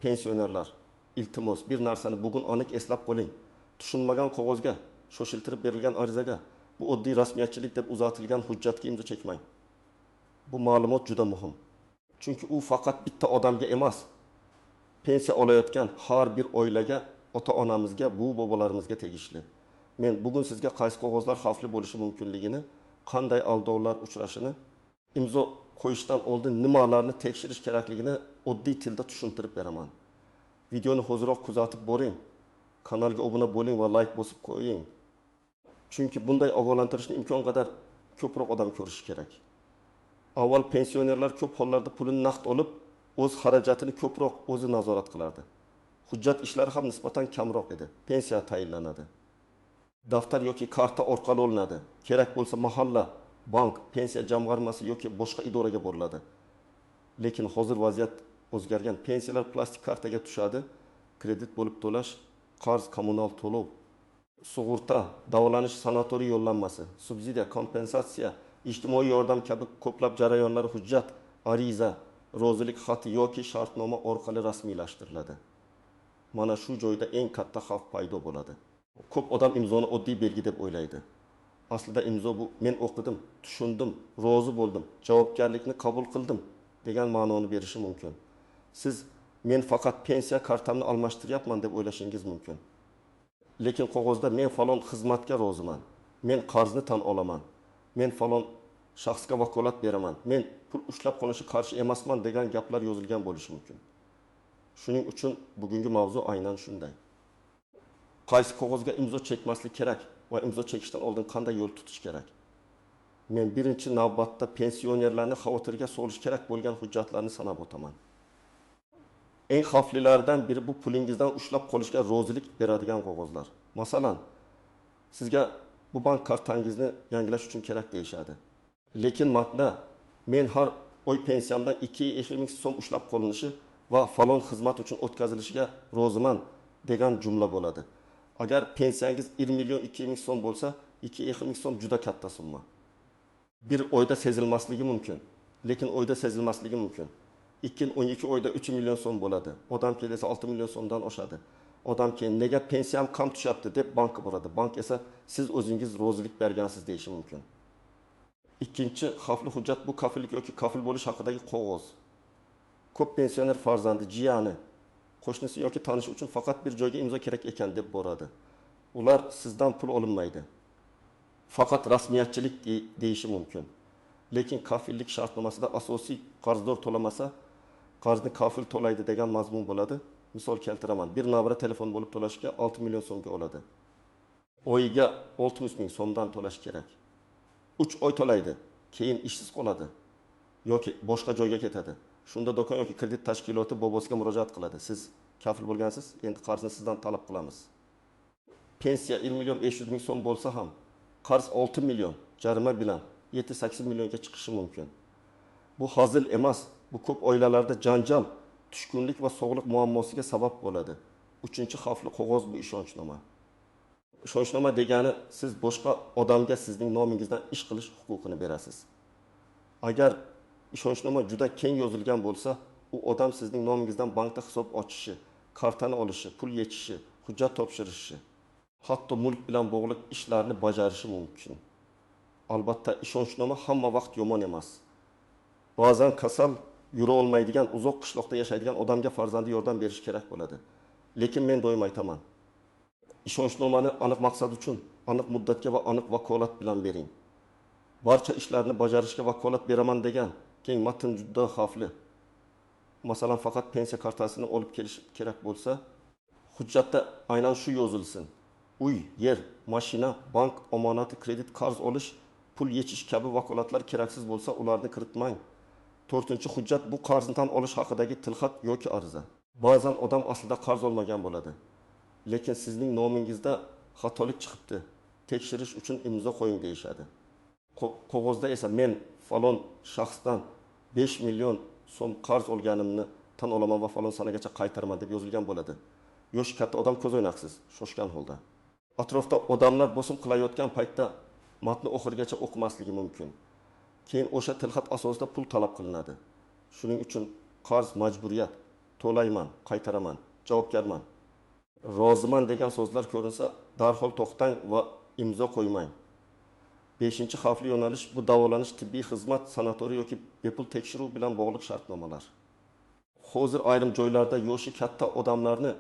pensionerlar, iltimos bir narsani bugun aniq eslab qo'ling. Tushunmagan qog'ozga, shoshiltirib berilgan arizaga, bu oddiy rasmiyatchilik deb uzatilgan hujjatga imzo chekmang. Bu ma'lumot juda muhim. Chunki u faqat bitta odamga emas, pensiya olayotgan har bir oilaga, ota-onamizga, bobo-bobolarimizga tegishli. Men bugun sizga qaysi qog'ozlar xavfli bo'lishi mumkinligini, qanday aldovlar uchrashini, imzo qo'yishdan oldin nimalarni tekshirish kerakligini oddiy tilda tushuntirib beraman. Videoni hozirroq kuzatib boring, kanalga obuna bo'ling va like bosib qo'ying. Chunki bunday ogohlantirishni imkon qadar ko'proq odam ko'rishi kerak. Avval pensionerlar ko'p hollarda pulini naqd olib, o'z xarajatini ko'proq o'zi nazorat qilardi. Hujjat ishlari ham nisbatan kamroq edi. Pensiya tayinlanadi. Daftar yoki karta orqali olinadi. Kerak bo'lsa mahalla, bank, pensiya jamg'armasi yoki boshqa idoraga boriladi. Lekin hozir vaziyat o'zgargan. Pensiyalar plastik kartaga tushadi. Kredit bo'lib to'lash, qarz, kommunal to'lov, sug'urta, davolanish sanatoriy yo'llanmasi, subsidiya, kompensatsiya, ijtimoiy yordam kabi ko'plab jarayonlar hujjat, ariza, rozilik xati yoki shartnoma orqali rasmiylashtiriladi. Mana shu joyda eng katta xavf paydo bo'ladi. Ko'p odam imzoni oddiy belgi deb o'ylaydi. Aslida imzo bu men o'qidim, tushundim, rozi bo'ldim, javobgarlikni qabul qildim degan ma'noni berishi mumkin. Siz men faqat pensiya kartamni almashtiryapman deb o'ylashingiz mumkin. Lekin qog'ozda men falon xizmatga roziman, men qarzni tan olaman, men falon shaxsga vakolat beraman, men pul ushlab qolishi qarshi emasman degan gaplar yozilgan bo'lishi mumkin. Shuning uchun bugungi mavzu aynan shunday. Qaysi qog'ozga imzo chekmaslik kerak va imzo chekishdan oldin qanday yo'l tutish kerak? Men birinchi navbatda pensionerlarni xavotirga solish kerak bo'lgan hujjatlarni sanab o'taman. Eng xavflilaridan biri bu pulingizdan ushlab qolishga rozilik beradigan qog'ozlar. Masalan, sizga bu bank kartangizni yangilash uchun kerak deyishadi. Lekin matnda men har oy pensiyamdan 2,5 ming so'm ushlab qolinishi va falon xizmat uchun o'tkazilishiga roziman degan jumla bo'ladi. Agar pensiyangiz 1 million 2 ming so'm bo'lsa, 2,5 ming so'm juda katta summa. Bir oyda sezilmasligi mumkin, lekin oyda sezilmasligi mumkin. 12 oyda 3 million so'm bo'ladi. Odam kelsa 6 million so'mdan oshadi. Odam keyin nega pensiyam kam tushyapti deb bankka boradi. Bank esa siz o'zingiz rozilik bergansiz deyishi mumkin. Ikkinchi xavfli hujjat bu kafillik yoki kafil bo'lish haqidagi qog'oz. Ko'p pensioner farzandi, jiyani, qo'shnisi yoki tanishi uchun faqat bir joyga imzo kerak ekan deb boradi. Ular sizdan pul olinmaydi. Faqat rasmiyatchilik deyishi mumkin. Lekin kafillik shartnomasida asosiy qarzdor to'lamasa, qarzni kafil to'laydi degan mazmun bo'ladi. Misol keltiraman. Bir navara telefon bo'lib to'lashga 6 million so'mga oladi. Oyiga 600 ming so'mdan to'lash kerak. 3 oy to'laydi, keyin ishsiz qoladi yoki boshqa joyga ketadi. Shunda do'kon yoki kredit tashkiloti bobosiga murojaat qiladi. Siz kafil bo'lgansiz, endi qarzni sizdan talab qilamiz. Pensiya 1 million 500 ming so'm bo'lsa ham, qarz 6 million jarima bilan 7-8 millionga chiqishi mumkin. Bu hazil emas, bu ko'p oilalarda janjal, tushkunlik va sog'liq muammosiga sabab bo'ladi. Uchinchi xavfli qog'oz bu ishonchnoma. Ishonchnoma degani siz boshqa odamga sizning nomingizdan ish qilish huquqini berasiz. Agar ishonchnoma juda keng yozilgan bo'lsa, u odam sizning nomingizdan bankda hisob ochishi, kartani olishi, pul yechishi, hujjat topshirishi, hatto mulk bilan bog'liq ishlarni bajarishi mumkin. Albatta, ishonchnoma hamma vaqt yomon emas. Ba'zan kasal, yura olmaydigan, uzoq qishloqda yashaydigan odamga farzandi yordam berish kerak bo'ladi. Lekin men doim aytaman, ishonchnomani aniq maqsad uchun, aniq muddatga va aniq vakolat bilan bering. Barcha ishlarni bajarishga vakolat beraman degan keng matn juda xavfli. Masalan, faqat pensiya kartasini olib kelish kerak bo'lsa, hujjatda aynan shu yozilsin. Uy, yer, mashina, bank omonati, kredit, qarz olish, pul yechish kabi vakolatlar keraksiz bo'lsa, ularni kiritmang. 4-hujjat bu qarzni tan olish haqidagi tilxat yoki ariza. Ba'zan odam aslida qarz olmagan bo'ladi. Lekin sizning nomingizda xatolik chiqibdi. Tekshirish uchun imzo qo'ying deyishadi. Qog'ozda esa men falon shaxsdan 5 million so'm qarz olganimni tan olaman va falon sanagacha qaytaraman deb yozilgan bo'ladi. Yosh katta odam ko'z o'ynaqsiz, shoshgan holda. Atrofda odamlar bosim qilayotgan paytda matni oxirigacha o'qimasligi mumkin. Keyin o'sha tilxat asosida pul talab qilinadi. Shuning uchun qarz majburiyat, to'layman, qaytaraman, javobgarman. Roziman degan so'zlar ko'rinsa, darhol to'xtang va imzo qo'ymang. 5-xavfli yo'nalish bu davolanish, tibbiy xizmat, sanatoriy yoki bepul tekshiruv bilan bog'liq shartnomalar. Hozir ayrim joylarda yoshi katta odamlarni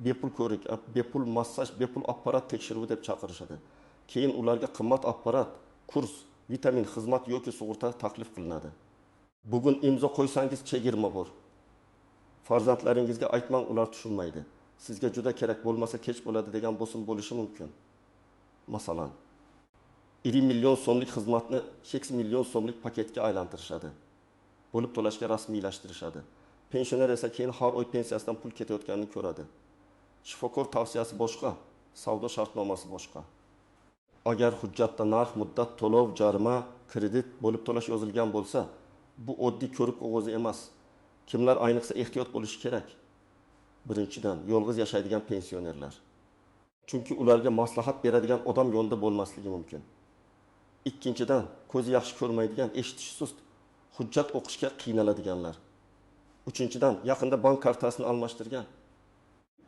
bepul ko'rik, bepul massaj, bepul apparat tekshiruvi deb chaqirishadi. Keyin ularga qimmat apparat, kurs, vitamin, xizmat yoki sug'urta taklif qilinadi. Bugun imzo qo'ysangiz chegirma bor. Farzandlaringizga aytmang, ular tushunmaydi. Sizga juda kerak, bo'lmasa kech bo'ladi degan bosim bo'lishi mumkin. Masalan, 1 million so'mlik xizmatni 8 million so'mlik paketga aylantirishadi. Bo'lib to'lashga rasmiylashtirishadi. Pensioner esa keyin har oy pensiyasidan pul ketayotganini ko'radi. Shifokor tavsiyasi boshqa, savdo shartnomasi boshqa. Agar hujjatda narx, muddat, to'lov, jarima, kredit, bo'lib to'lash yozilgan bo'lsa, bu oddiy ko'rib qog'ozi emas. Kimlar ayniqsa ehtiyot bo'lishi kerak? Birinchidan, yolg'iz yashaydigan pensionerlar. Chunki ularga maslahat beradigan odam yonida bo'lmasligi mumkin. Ikkinchidan, ko'zi yaxshi ko'rmaydigan, eshitishi sust, hujjat o'qishga qiynaladiganlar. Uchinchidan, yaqinda bank kartasini almashtirgan,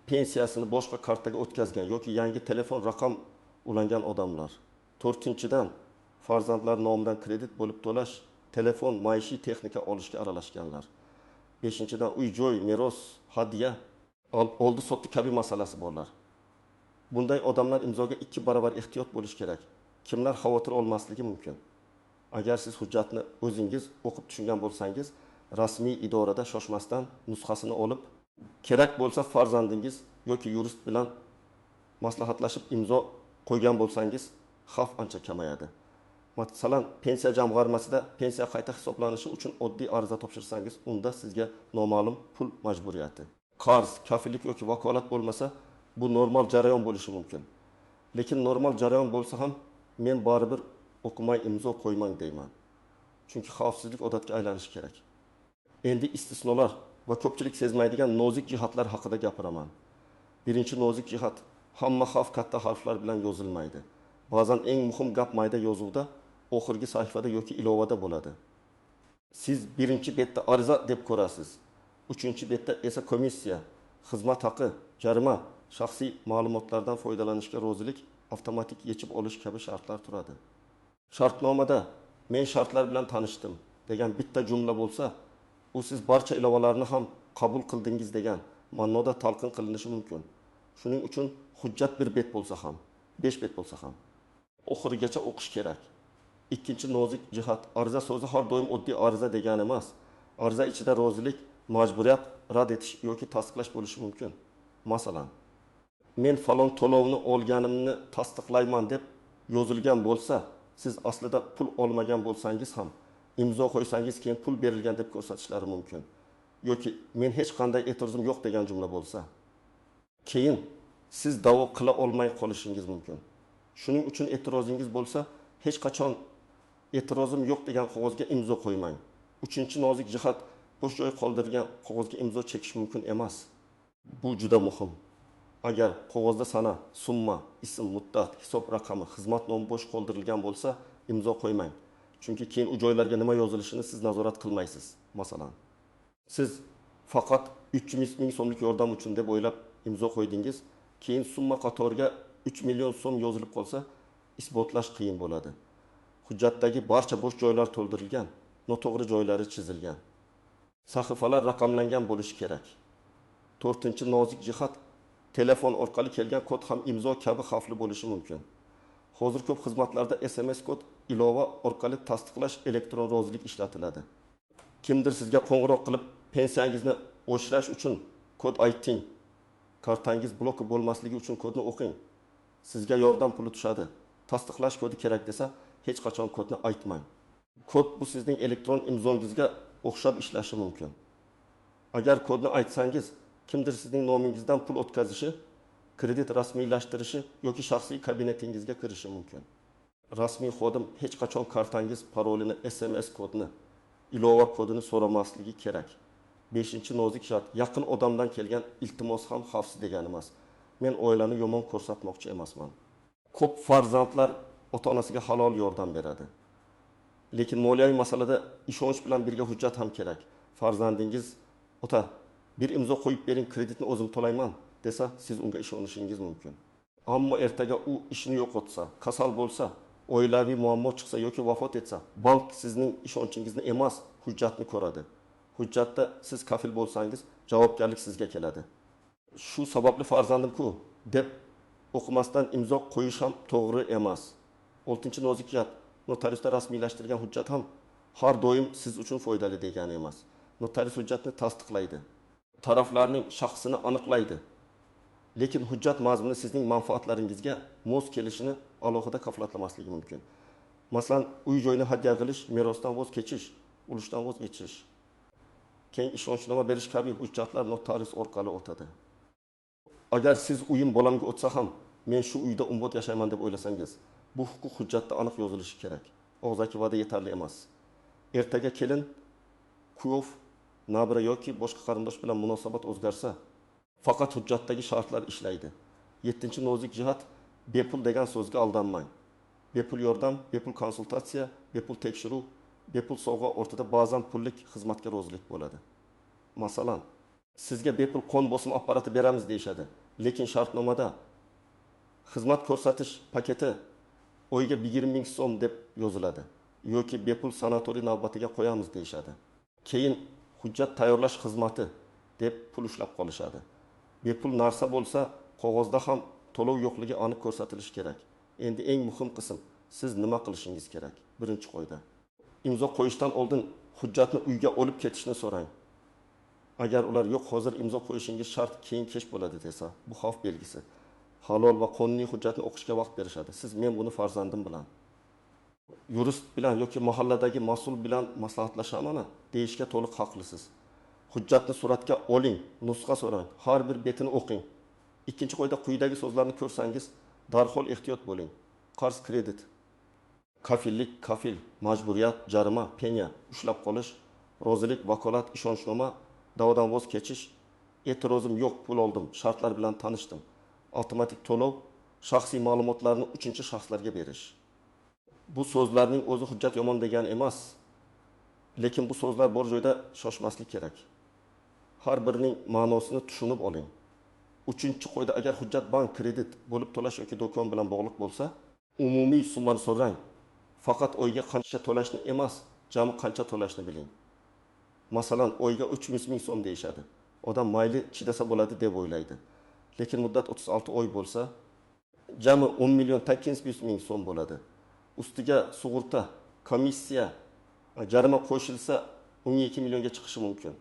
pensiyasini boshqa kartaga o'tkazgan yoki yangi telefon raqam ulangan odamlar. To'rtinchidan, farzandlar nomidan kredit bo'lib to'lash, telefon, maishiy texnika olishga aralashganlar. Beshinchidan, uy-joy, meros, hadya, oldi-sotdi kabi masalasi borlar. Bunday odamlar imzoga 2 barobar ehtiyot bo'lish kerak. Kimlar xavotir olmasligi mumkin? Agar siz hujjatni o'zingiz o'qib tushungan bo'lsangiz, rasmiy idorada shoshmasdan nusxasini olib, kerak bo'lsa farzandingiz yoki yurist bilan maslahatlashib imzo qo'ygan bo'lsangiz, xavf ancha kamayadi. Masalan, pensiya jamg'armasida pensiya qayta hisoblanishi uchun oddiy ariza topshirsangiz, unda sizga noma'lum pul majburiyati. Qarz, kafillik yoki vakolat bo'lmasa, bu normal jarayon bo'lishi mumkin. Lekin normal jarayon bo'lsa ham men baribir o'qimay imzo qo'ymang deyman. Chunki xavfsizlik odatga aylanishi kerak. Endi istisnolar va ko'pchilik sezmaydigan nozik jihatlar haqida gapiraman. Birinchi nozik jihat, hamma xavf katta harflar bilan yozilmaydi. Ba'zan eng muhim gap mayda yozuvda, oxirgi sahifada yoki ilovada bo'ladi. Siz birinchi betda ariza deb ko'rasiz. Uchinchi betda esa komissiya, xizmat haqi, jarima, shaxsiy ma'lumotlardan foydalanishga rozilik, avtomatik yechib olish kabi shartlar turadi. Shartnomada men shartlar bilan tanishdim degan bitta jumla bo'lsa, u siz barcha ilovalarni ham qabul qildingiz degan ma'noda talqin qilinishi mumkin. Shuning uchun hujjat 1 bet bo'lsa ham, 5 bet bo'lsa ham oxirigacha o'qish kerak. Ikkinchi nozik jihat, ariza so'zi har doim oddiy ariza degani emas. Ariza ichida rozilik, majburiyat, rad etish yoki tasdiqlash bo'lishi mumkin. Masalan, men falon to'lovni olganimni tasdiqlayman deb yozilgan bo'lsa, siz aslida pul olmagan bo'lsangiz ham imzo qo'ysangiz keyin pul berilgan deb ko'rsatishlari mumkin. Yoki men hech qanday e'tirozim yo'q degan jumla bo'lsa, keyin siz da'vo qila olmay qolishingiz mumkin. Shuning uchun e'tirozingiz bo'lsa, hech qachon e'tirozim yo'q degan qog'ozga imzo qo'ymang. Uchinchi nozik jihat, bo'sh joy qoldirgan qog'ozga imzo chekish mumkin emas. Bu juda muhim. Agar qog'ozda sana, summa, ism, muddat, hisob raqami, xizmat nomi bo'sh qoldirilgan bo'lsa, imzo qo'ymang. Chunki keyin u joylarga nima yozilishini siz nazorat qilmaysiz. Masalan, siz faqat 300 ming so'mlik yordam uchun deb o'ylab imzo qo'ydingiz, keyin summa qatoriga 3 million so'm yozilib qolsa, isbotlash qiyin bo'ladi. Hujjatdagi barcha bo'sh joylar to'ldirilgan, noto'g'ri joylari chizilgan. Sahifalar raqamlangan bo'lishi kerak. To'rtinchi nozik jihat, telefon orqali kelgan kod ham imzo kabi xavfli bo'lishi mumkin. Hozir ko'p xizmatlarda SMS kod ilova orqali tasdiqlash elektron rozilik ishlatiladi. Kimdir sizga qo'ng'iroq qilib, pensiyangizni oshirish uchun kod ayting. Kartangiz bloki bo'lmasligi uchun kodni o'qing. Sizga yordam puli tushadi. Tasdiqlash kodi kerak desa, hech qachon kodni aytmang. Kod bu sizning elektron imzongizga o'xshab ishlashi mumkin. Agar kodni aytsangiz, kimdir sizning nomingizdan pul o'tkazishi, kredit rasmiylashtirishi yoki shaxsiy kabinetingizga kirishi mumkin. Rasmiy xodim hech qachon kartangiz parolini, SMS kodini, ilova kodini so'ramasligi kerak. 5-nozik shart, yaqin odamdan kelgan iltimos ham xavfsiz degani emas. Men oilani yomon ko'rsatmoqchi emasman. Ko'p farzandlar ota-onasiga halol yordam beradi. Lekin moliyaviy masalada ishonch bilan birga hujjat ham kerak. Farzandingiz, "Ota, Bir imzo qo'yib bering, kreditni o'zim to'layman desa, siz unga ishonishingiz mumkin. Ammo ertaga u ishini yo'qotsa, kasal bo'lsa, oilaviy muammo chiqsa yoki vafot etsa, bank sizning ishonchingizni emas, hujjatni ko'radi. Hujjatda siz kafil bo'lsangiz, javobgarlik sizga keladi. Shu sababli farzandim-ku deb o'qimasdan imzo qo'yish ham to'g'ri emas. 6-nozik gap, notariusda rasmiylashtirilgan hujjat ham har doim siz uchun foydali degani emas. Notarius hujjatni tasdiqlaydi. Taraflarning shaxsini aniqlaydi. Lekin hujjat mazmuni sizning manfaatlaringizga mos kelishini alohida kafolatlasligi mumkin. Masalan, uy joyini hadya qilish, merosdan voz kechish, ulushdan voz kechish, keyin ishonchnoma berish kabi hujjatlar notarius orqali o'tadi. Agar siz uyim bolamga o'tsa ham, men shu uyda umrbod yashayman deb o'ylasangiz, bu huquq hujjatda aniq yozilishi kerak. Og'zaki va'da yetarli emas. Ertaga kelin, kuyov, nabira yoki boshqa qarindosh bilan munosabat o'zgarsa, faqat hujjatdagi shartlar ishlaydi. 7-nozik jihat, bepul degan so'zga aldanmang. Bepul yordam, bepul konsultatsiya, bepul tekshiruv, bepul sovg'a o'rtada ba'zan pullik xizmatga rozilik bo'ladi. Masalan, sizga bepul qon bosim apparati beramiz deyshadi, lekin shartnomada xizmat ko'rsatish paketi oyga 20 ming so'm deb yoziladi yoki bepul sanatoriy navbatiga qo'yamiz deyshadi. Keyin hujjat tayyorlash xizmati deb pul ushlab qolishadi. Bepul narsa bo'lsa, qog'ozda ham to'lov yo'qligi aniq ko'rsatilishi kerak. Endi eng muhim qism, siz nima qilishingiz kerak? Birinchi qoida. Imzo qo'yishdan oldin hujjatni uyga olib ketishni so'rang. Agar ular yo'q, hozir imzo qo'yishingiz shart, keyin kech bo'ladi desa, bu xavf belgisi. Halol va qonuniy hujjatni o'qishga vaqt berishadi. Siz men buni farzandim bilan, yurist bilan yoki mahalladagi mas'ul bilan maslahatlashaman deyishga to'liq haqlisiz. Hujjatni suratga oling, nusxa so'rang, har bir betini o'qing. Ikkinchi qoida, quyidagi so'zlarni ko'rsangiz, darhol ehtiyot bo'ling. Qarz, kredit, kafillik, kafil, majburiyat, jarima, penya, ushlab qolish, rozilik, vakolat, ishonchnoma, da'vodan voz kechish, e'tirozim yo'q, pul oldim, shartlar bilan tanishdim, avtomatik to'lov, shaxsiy ma'lumotlarni 3-shaxslarga berish. Bu so'zlarning o'zi hujjat yomon degani emas, lekin bu so'zlar bor joyda shoshmaslik kerak. Har birining ma'nosini tushunib oling. 3-qoida, agar hujjat bank, kredit, bo'lib to'lash yoki do'kon bilan bog'liq bo'lsa, umumiy summani so'rang. Faqat oyga qancha to'lashni emas, jami qancha to'lashni biling. Masalan, oyga 300 ming so'm deyshadi. Odam mayli chidasa bo'ladi deb o'ylaydi. Lekin muddat 36 oy bo'lsa, jami 10 million 800 ming so'm bo'ladi. Ustiga sug'urta, komissiya, jarima qo'shilsa 12 millionga chiqishi mumkin.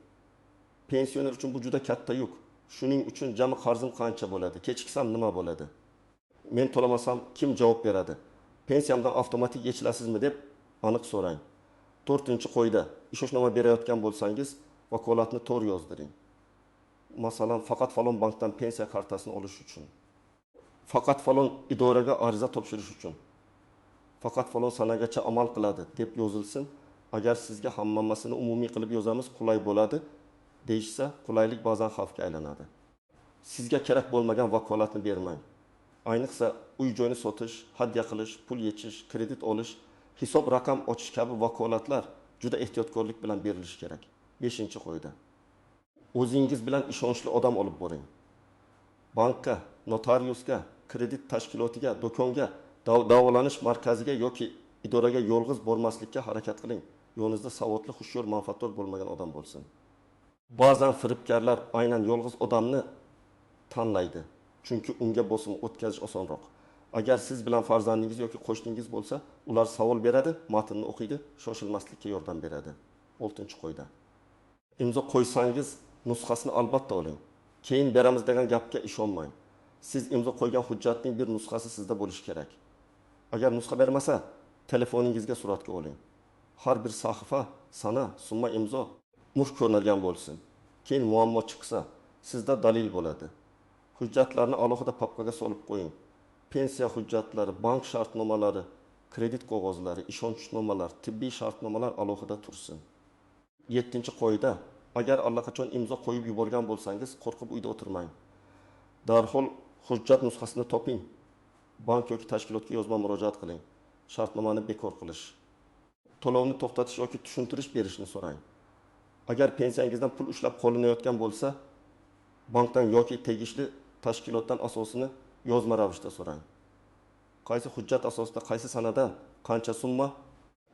Pensioner uchun bu juda katta yuk. Shuning uchun jami qarzim qancha bo'ladi? Kechiksam nima bo'ladi? Men to'lamasam kim javob beradi? Pensiyamdan avtomatik yechilasizmi deb aniq so'rang. 4-qoida, ishonchnoma berayotgan bo'lsangiz, vakolatni to'g'ri yozdiring. Masalan, faqat falon bankdan pensiya kartasini olish uchun, faqat falon idoraga ariza topshirish uchun, faqat falon sanagacha amal qiladi deb yozilsin. Agar sizga hammasini umumiy qilib yozamiz, qulay bo'ladi deyishsa, qulaylik ba'zan xavfga aylanadi. Sizga kerak bo'lmagan vakolatni bermang. Ayniqsa uy joyini sotish, hadya qilish, pul yechish, kredit olish, hisob raqam ochish kabi vakolatlar juda ehtiyotkorlik bilan berilishi kerak. 5-qoida. O'zingiz bilan ishonchli odam olib boring. Bankka, notariusga, kredit tashkilotiga, do'konga, davolanish markaziga yoki idoraga yolg'iz bormaslikka harakat qiling. Yo'lingizda savodli, xushyor, manfaatdor bo'lmagan odam bo'lsin. Ba'zan firibgarlar aynan yolg'iz odamni tanlaydi, chunki unga bosim o'tkazish osonroq. Agar siz bilan farzandingiz yoki qo'shningiz bo'lsa, ular savol beradi, matnni o'qiydi, shoshilmaslikka yordam beradi. 6-qoida. Imzo qo'ysangiz, nusxasini albatta oling. Keyin beramiz degan gapga ishonmang. Siz imzo qo'ygan hujjatning bir nusxasi sizda bo'lishi kerak. Agar nusxa bermasa, telefoningizga suratga oling. Har bir sahifa, sana, summa, imzo mush ko'rinadigan bo'lsin. Keyin muammo chiqsa, sizda dalil bo'ladi. Hujjatlarni alohida papkaga solib qo'ying. Pensiya hujjatlari, bank shartnomalari, kredit qog'ozlari, ishonchnomalar, tibbiy shartnomalar alohida tursin. 7-qoida, agar allaqachon imzo qo'yib yuborgan bo'lsangiz, qo'rqib uyda o'tirmang. Darhol hujjat nusxasini toping. Bank yoki tashkilotga yozma murojaat qiling. Shartnomani bekor qilish, to'lovni to'xtatish yoki tushuntirish berishni so'rang. Agar pensiyangizdan pul ushlab qolinayotgan bo'lsa, bankdan yoki tegishli tashkilotdan asosini yozma ravishda so'rang. Qaysi hujjat asosida, qaysi sanada, qancha summa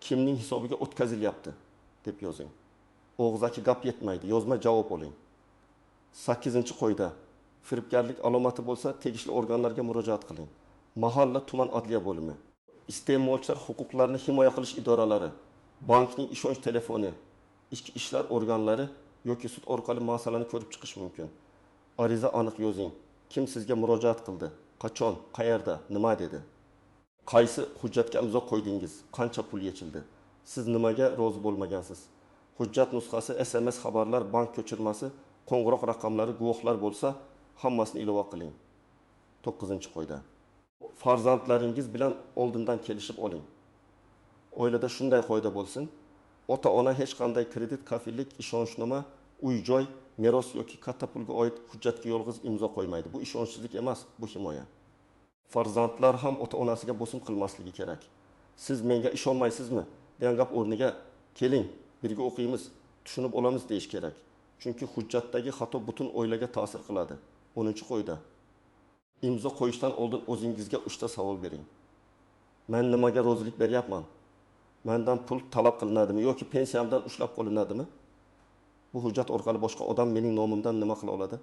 kimning hisobiga o'tkazilyapti deb yozing. Og'zaki gap yetmaydi, yozma javob oling. 8-qo'yda firibgarlik alomati bo'lsa, tegishli organlarga murojaat qiling. Mahalla tuman adliya bo'limi, iste'molchilar huquqlarini himoya qilish idoralari, bankning ishonch telefoni, ichki ishlar organlari yoki sud orqali masalani ko'rib chiqish mumkin. Ariza aniq yozing. Kim sizga murojaat qildi? Qachon, qayerda, nima dedi? Qaysi hujjatga imzo qo'ydingiz? Qancha pul yechildi? Siz nimaga rozi bo'lmagansiz? Hujjat nusxasi, SMS xabarlar, bank ko'chirmasi, qo'ng'iroq raqamlari, guvohlar bo'lsa, hammasini ilova qiling. 9-qo'yda. Farzandlaringiz bilan oldindan kelishib oling. Oilada shunday qoida bo'lsin: ota-ona hech qanday kredit, kafillik, ishonchnoma, uy-joy, meros yoki katta pulga oid hujjatga yolg'iz imzo qo'ymaydi. Bu ishonchsizlik emas, bu himoya. Farzandlar ham ota-onasiga bosim qilmasligi kerak. Siz menga ishonmaysizmi degan gap o'rniga keling, birga o'qiymiz, tushunib olamiz deyish kerak. Chunki hujjatdagi xato butun oilaga ta'sir qiladi. 10-qo'yda. Imzo qo'yishdan oldin o'zingizga 3 ta savol bering. Men nimaga rozilik beryapman? Mendan pul talab qilinadimi yoki pensiyamdan ushlab qolinadimi? Bu hujjat orqali boshqa odam mening nomimdan nima qila oladi?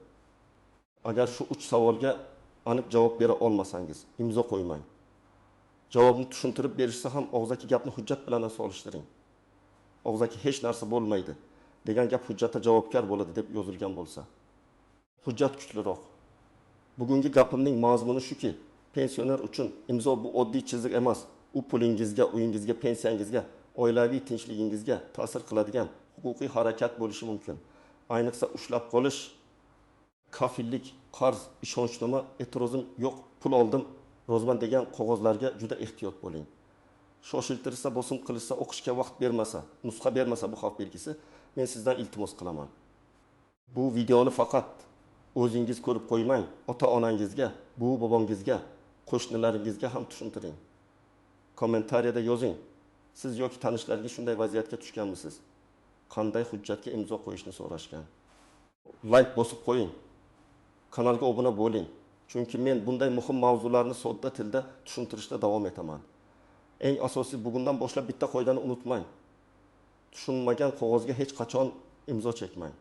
Agar shu 3 savolga aniq javob bera olmasangiz, imzo qo'ymang. Javobni tushuntirib berishsa ham og'zaki gapni hujjat bilan solishtiring. Og'zaki hech narsa bo'lmaydi degan gap hujjatda javobgar bo'ladi deb yozilgan bo'lsa. Hujjat kuchliroq. Bugungi gapimning mazmuni shuki, pensioner uchun imzo bu oddiy chiziq emas. U pulingizga, uyingizga, pensiyangizga, oilaviy tinchligingizga ta'sir qiladigan huquqiy harakat bo'lishi mumkin. Ayniqsa ushlab qolish, kafillik, qarz, ishonchnoma, e'tirozim yo'q, pul oldim, roziman degan qog'ozlarga juda ehtiyot bo'ling. Shoshiltirsa, bosim qilishsa, o'qishga vaqt bermasa, nusxa bermasa bu xavf belgisi, men sizdan iltimos qilaman. Bu videoni faqat o'zingiz ko'rib qo'ymang, ota-onangizga, buvi bobongizga, qo'shnilaringizga ham tushuntiring. Kommentariyada yozing. Siz yoki tanishlaringiz shunday vaziyatga tushganmisiz? Qanday hujjatga imzo qo'yishni so'rashgan? Like bosib qo'ying. Kanalga obuna bo'ling. Chunki men bunday muhim mavzularni sodda tilda tushuntirishda davom etaman. Eng asosiy bugundan boshlab bitta qoidani unutmang. Tushunmagan qog'ozga hech qachon imzo chekmang.